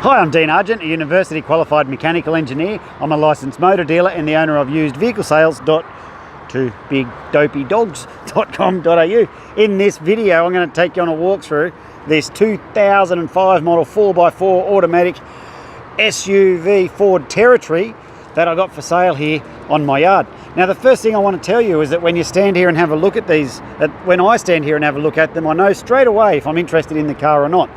Hi, I'm Dean Argent, a university qualified mechanical engineer. I'm a licensed motor dealer and the owner of usedvehiclesales.2bigdopeydogs.com.au. In this video, I'm going to take you on a walk through this 2005 model 4x4 automatic SUV Ford Territory that I got for sale here on my yard. Now, the first thing I want to tell you is that when you stand here and have a look at these, when I stand here and have a look at them, I know straight away if I'm interested in the car or not.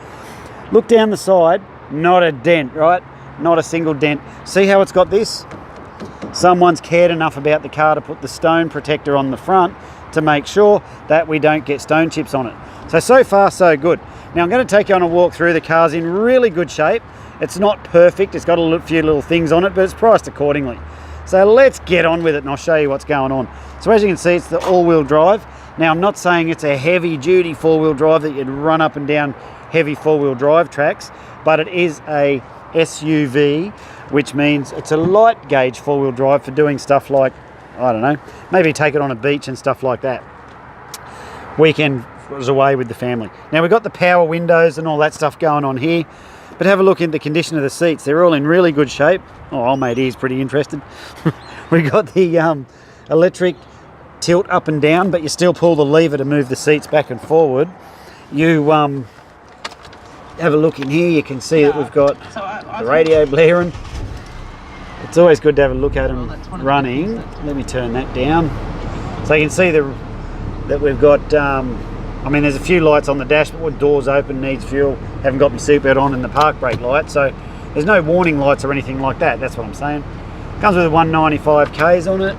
Look down the side. Not a dent, right? Not a single dent. See how it's got this? Someone's cared enough about the car to put the stone protector on the front to make sure that we don't get stone chips on it. So far, so good. Now, I'm going to take you on a walk through. The car's in really good shape. It's not perfect. It's got a few little things on it, but it's priced accordingly. So let's get on with it and I'll show you what's going on. So as you can see, it's the all-wheel drive. Now, I'm not saying it's a heavy-duty four-wheel drive that you'd run up and down heavy four-wheel drive tracks, but it is a SUV, which means it's a light gauge four-wheel drive for doing stuff like, I don't know, maybe take it on a beach and stuff like that. Weekend was away with the family. Now, we've got the power windows and all that stuff going on here, but have a look at the condition of the seats. They're all in really good shape. Oh, old mate here's pretty interested. We've got the electric tilt up and down, but you still pull the lever to move the seats back and forward. You have a look in here, you can see that we've got the radio blaring. It's always good to have a look at them running. Let me turn that down. So you can see that we've got, I mean, there's a few lights on the dash, but with doors open, needs fuel, haven't got my seatbelt on, and the park brake light. So there's no warning lights or anything like that, that's what I'm saying. Comes with 195 Ks on it.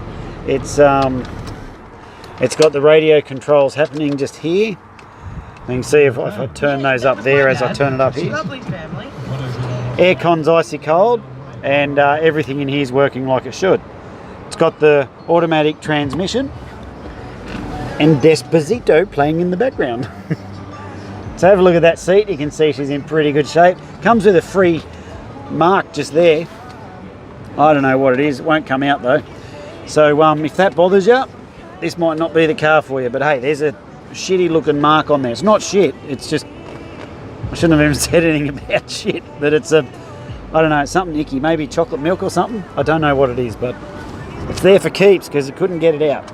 It's got the radio controls happening just here. You can see if I turn those up there as I turn it up here. Aircon's icy cold and everything in here is working like it should. It's got the automatic transmission and Despacito playing in the background. So have a look at that seat. You can see she's in pretty good shape. Comes with a free mark just there. I don't know what it is. It won't come out though. So if that bothers you, this might not be the car for you. But hey, there's a shitty looking mark on there. It's not shit, it's just, I shouldn't have even said anything about shit, but it's I don't know, it's something icky, maybe chocolate milk or something. I don't know what it is, but it's there for keeps because it couldn't get it out.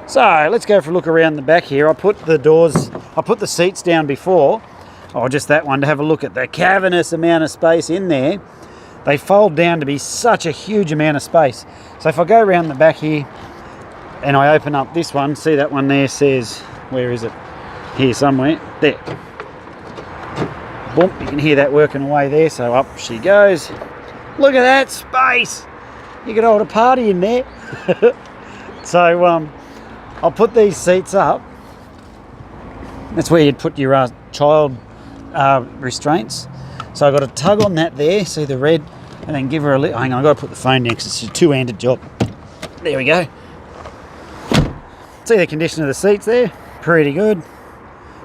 So let's go for a look around the back here. I put the seats down before, just that one, to have a look at the cavernous amount of space in there. They fold down to be such a huge amount of space. So if I go around the back here and I open up this one, see that one there says, where is it? Here somewhere. There. Boom. You can hear that working away there. So up she goes. Look at that space. You could hold a party in there. So I'll put these seats up. That's where you'd put your child restraints. So I've got to tug on that there. See the red? And then give her a hang on, I've got to put the phone down because it's a two-handed job. There we go. See the condition of the seats there? Pretty good.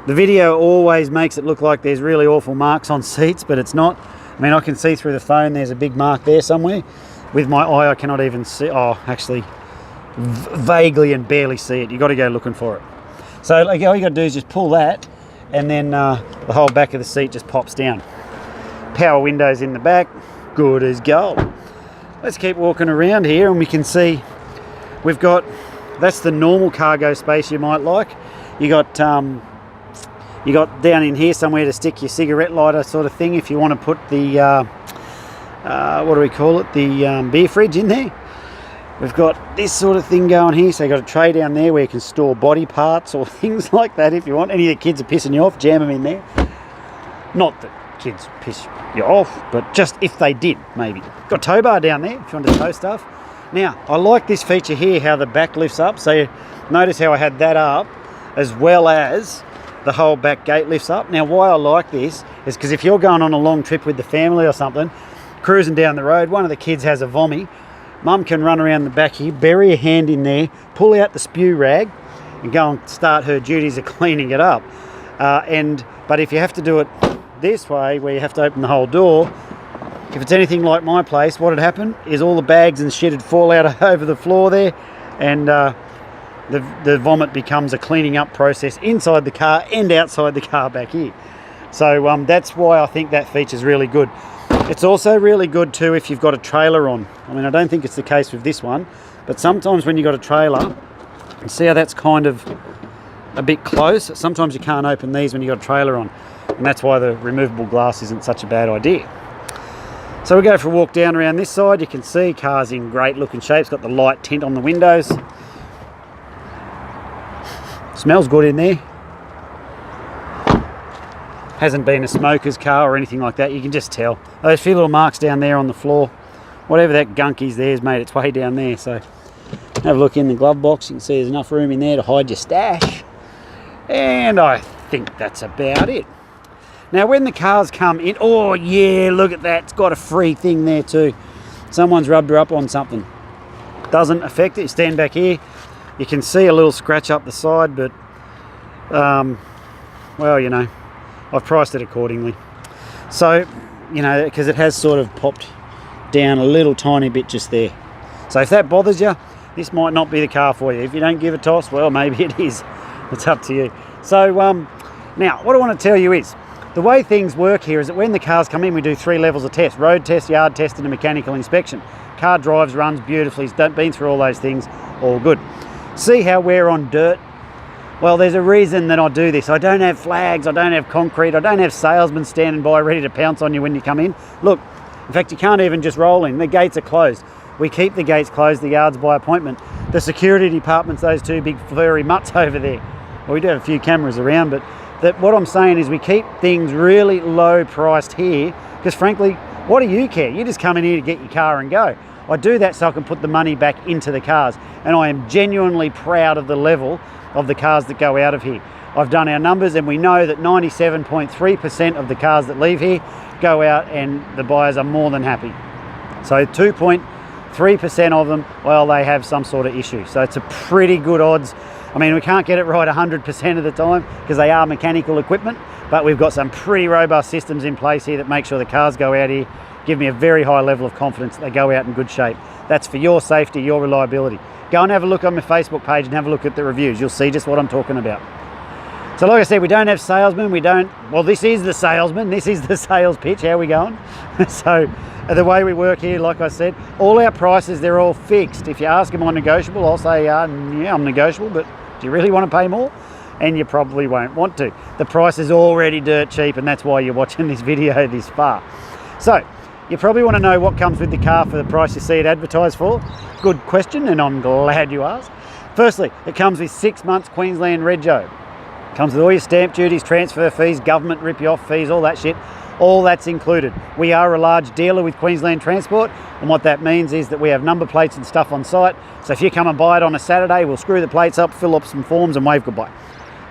The video always makes it look like there's really awful marks on seats, but it's not. I mean, I can see through the phone there's a big mark there somewhere. With my eye, I cannot even see. Oh, actually, vaguely and barely see it. You've got to go looking for it. So like, all you got to do is just pull that, and then the whole back of the seat just pops down. Power windows in the back, good as gold. Let's keep walking around here, and we can see we've got, that's the normal cargo space you might like. You got down in here somewhere to stick your cigarette lighter sort of thing if you want to put the what do we call it, the beer fridge in there. We've got this sort of thing going here, so you've got a tray down there where you can store body parts or things like that if you want. Any of the kids are pissing you off, jam them in there. Not that kids piss you off, but just if they did, maybe. Got a tow bar down there if you want to tow stuff. Now, I like this feature here, how the back lifts up. So notice how I had that up, as well as the whole back gate lifts up. Now, why I like this is because if you're going on a long trip with the family or something, cruising down the road, one of the kids has a vommy, mum can run around the back here, bury a hand in there, pull out the spew rag, and go and start her duties of cleaning it up. But if you have to do it this way, where you have to open the whole door, if it's anything like my place, what had happened is all the bags and shit would fall out over the floor there, and the vomit becomes a cleaning up process inside the car and outside the car back here. So that's why I think that feature's really good. It's also really good too if you've got a trailer on. I mean, I don't think it's the case with this one, but sometimes when you've got a trailer, you see how that's kind of a bit close? Sometimes you can't open these when you've got a trailer on, and that's why the removable glass isn't such a bad idea. So we go for a walk down around this side. You can see car's in great looking shape. It's got the light tint on the windows. Smells good in there. Hasn't been a smoker's car or anything like that. You can just tell. Those few little marks down there on the floor, whatever that gunk is there has made its way down there. So have a look in the glove box. You can see there's enough room in there to hide your stash. And I think that's about it. Now when the cars come in, oh yeah, look at that. It's got a free thing there too. Someone's rubbed her up on something. Doesn't affect it. You stand back here. You can see a little scratch up the side, but well, you know, I've priced it accordingly. So, you know, because it has sort of popped down a little tiny bit just there. So if that bothers you, this might not be the car for you. If you don't give a toss, well, maybe it is. It's up to you. So now, what I want to tell you is, the way things work here is that when the cars come in, we do 3 levels of test: road test, yard test, and a mechanical inspection. Car drives, runs beautifully. It's been through all those things, all good. See how we're on dirt? Well, there's a reason that I do this. I don't have flags, I don't have concrete, I don't have salesmen standing by ready to pounce on you when you come in. Look, in fact, you can't even just roll in. The gates are closed. We keep the gates closed, the yard's by appointment. The security department's those 2 big furry mutts over there. Well, we do have a few cameras around, but what I'm saying is we keep things really low priced here because frankly, what do you care? You just come in here to get your car and go. I do that so I can put the money back into the cars, and I am genuinely proud of the level of the cars that go out of here. I've done our numbers and we know that 97.3% of the cars that leave here go out and the buyers are more than happy. So 2.3% of them, well, they have some sort of issue. So it's a pretty good odds. I mean, we can't get it right 100% of the time because they are mechanical equipment, but we've got some pretty robust systems in place here that make sure the cars go out here, give me a very high level of confidence that they go out in good shape. That's for your safety, your reliability. Go and have a look on my Facebook page and have a look at the reviews. You'll see just what I'm talking about. So like I said, we don't have salesmen. Well, this is the salesman. This is the sales pitch. How are we going? So the way we work here, like I said, all our prices, they're all fixed. If you ask am I negotiable, I'll say, yeah, I'm negotiable, but do you really want to pay more? And you probably won't want to. The price is already dirt cheap, and that's why you're watching this video this far. So you probably want to know what comes with the car for the price you see it advertised for. Good question, and I'm glad you asked. Firstly, it comes with 6 months Queensland Rego. Comes with all your stamp duties, transfer fees, government rip-you-off fees, all that shit. All that's included. We are a large dealer with Queensland Transport, and what that means is that we have number plates and stuff on site. So if you come and buy it on a Saturday, we'll screw the plates up, fill up some forms, and wave goodbye.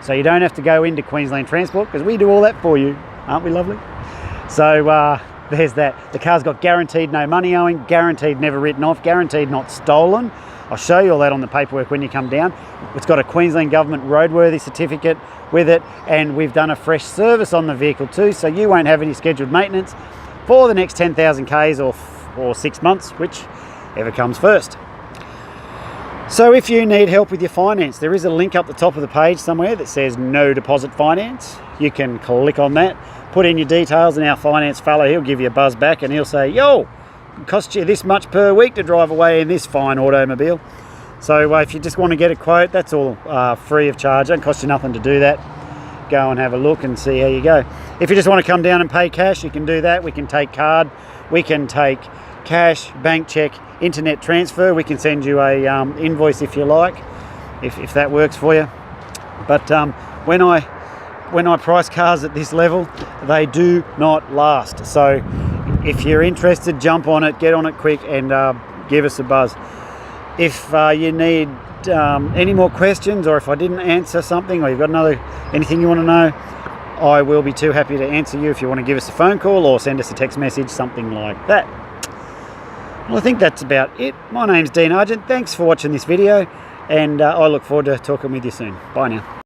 So you don't have to go into Queensland Transport because we do all that for you. Aren't we lovely? So there's that. The car's got guaranteed no money owing, guaranteed never written off, guaranteed not stolen. I'll show you all that on the paperwork when you come down. It's got a Queensland Government roadworthy certificate with it, and we've done a fresh service on the vehicle too, so you won't have any scheduled maintenance for the next 10,000 Ks or 6 months, whichever comes first. So if you need help with your finance, there is a link up the top of the page somewhere that says no deposit finance. You can click on that, put in your details, and our finance fellow, he'll give you a buzz back and he'll say, yo, it costs you this much per week to drive away in this fine automobile. So if you just want to get a quote, that's all free of charge. It don't cost you nothing to do that. Go and have a look and see how you go. If you just want to come down and pay cash, you can do that. We can take card, we can take cash, bank check, internet transfer. We can send you a invoice if you like, if that works for you. But when I price cars at this level, they do not last. So if you're interested, jump on it, get on it quick, and give us a buzz. If you need any more questions, or if I didn't answer something, or you've got anything you want to know, I will be too happy to answer you if you want to give us a phone call or send us a text message, something like that. Well, I think that's about it. My name's Dean Argent. Thanks for watching this video, and I look forward to talking with you soon. Bye now.